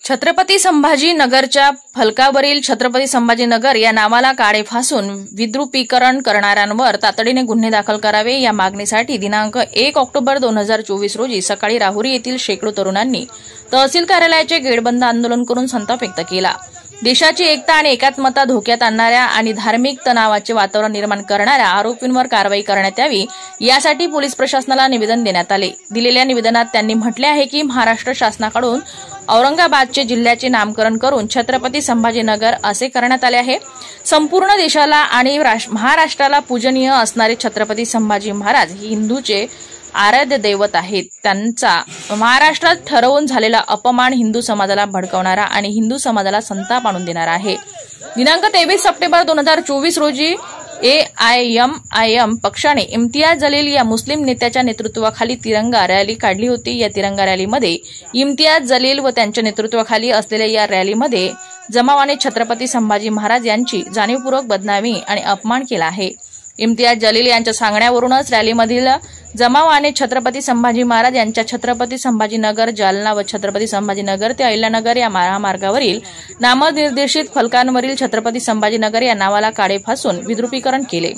छत्रपती संभाजीनगरच्या फलकावरील छत्रपती संभाजीनगर या नावाला काळे फासून विद्रुपीकरण करणाऱ्यांवर तातडीने गुन्हे दाखल करावे या मागणीसाठी दिनांक 1 ऑक्टोबर 2024 रोजी सकाळी राहुरी येथील शेकडो तरुणांनी तहसील कार्यालयाचे गेटबंद आंदोलन करून संताप व्यक्त केला। देशाची एकता आणि एकात्मता धोक्यात आणणाऱ्या आणि धार्मिक तणावाचे वातावरण निर्माण करणाऱ्या आरोपींवर कारवाई करण्यात यावी यासाठी पोलीस प्रशासनाला निवेदन देण्यात आले। दिलेल्या निवेदनात त्यांनी म्हटले आहे की महाराष्ट्र शासनाकडून औरंगाबादचे जिल्ह्याचे नामकरण करून छत्रपती संभाजीनगर असे करण्यात आले आहे। संपूर्ण देशाला आणि महाराष्ट्राला पूजनीय असणारे छत्रपती संभाजी महाराज हे हिंदूचे आराध्य दैवत आहेत। त्यांचा महाराष्ट्रात ठरवून झालेला अपमान हिंदू समाजाला भडकवणारा आणि हिंदू समाजाला संताप आणून देणारा आहे। दिनांक 23 सप्टेंबर 2024 रोजी AIMIM पक्षाने इम्तियाज जलील या मुस्लिम नेत्याच्या नेतृत्वाखाली तिरंगा रॅली काढली होती। या तिरंगा रॅलीमध्ये इम्तियाज जलील व त्यांच्या नेतृत्वाखाली असलेल्या या रॅलीमध्ये जमावाने छत्रपती संभाजी महाराज यांची जाणीवपूर्वक बदनामी आणि अपमान केला आहे। इम्तियाज जलील यांच्या सांगण्यावरूनच रॅलीमधील जमावाने छत्रपती संभाजी महाराज यांच्या छत्रपती संभाजीनगर जालना व छत्रपती संभाजीनगर ते अहिल्यानगर या महामार्गावरील नामनिर्देशित फलकांवरील छत्रपती संभाजीनगर या नावाला काळे फासून विद्रुपीकरण केले।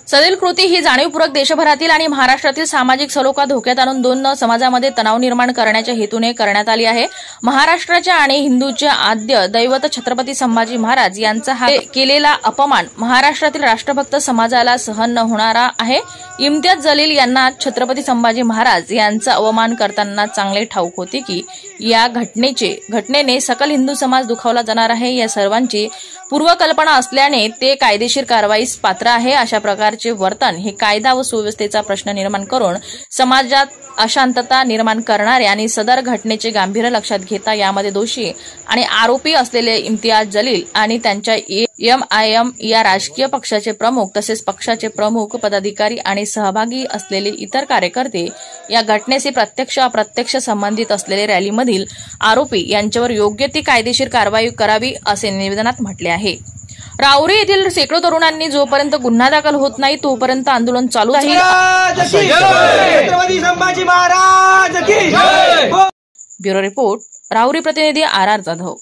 सदरील कृती ही जाणीवपूर्वक देशभरातील आणि महाराष्ट्रातील सामाजिक सलोखा धोक्यात आणून दोन समाजामध्ये तणाव निर्माण करण्याच्या हेतूने करण्यात आली आहे। महाराष्ट्राच्या आणि हिंदूचे आद्य दैवत छत्रपती संभाजी महाराज यांचा हा केलेला अपमान महाराष्ट्रातील राष्ट्रभक्त समाजाला सहन न होणारा आहे। इम्तियाज जलील यांना छत्रपती संभाजी महाराज यांचा अवमान करताना चांगले ठाऊक होते की या घटनेने सकल हिंदू समाज दुखावला जाणार आहे। या सर्वांची पूर्वकल्पना असल्याने ते कायदेशीर कारवाईस पात्र आहे। अशा प्रकारचे वर्तन हे कायदा व सुव्यवस्थेचा प्रश्न निर्माण करून समाजात अशांतता निर्माण करणारे आणि सदर घटनेचे गांभीर्य लक्षात घेता यामध्ये दोषी आणि आरोपी असलेले इम्तियाज जलील आणि त्यांच्या AIMIM या राजकीय पक्षाचे प्रमुख तसेच पक्षाचे प्रमुख पदाधिकारी आणि सहभागी असलेले इतर कार्यकर्ते या घटनेशी प्रत्यक्ष अप्रत्यक्ष संबंधित असलेले रॅलीमधील आरोपी यांच्यावर योग्य ती कायदेशीर कारवाई करावी असे निवेदनात म्हटले आहे। राहुरी येथील शेकडो तरुणांनी जोपर्यंत गुन्हा दाखल होत नाही तोपर्यंत आंदोलन चालू राहील। ब्युरो रिपोर्ट राहुरी प्रतिनिधी RR जाधव।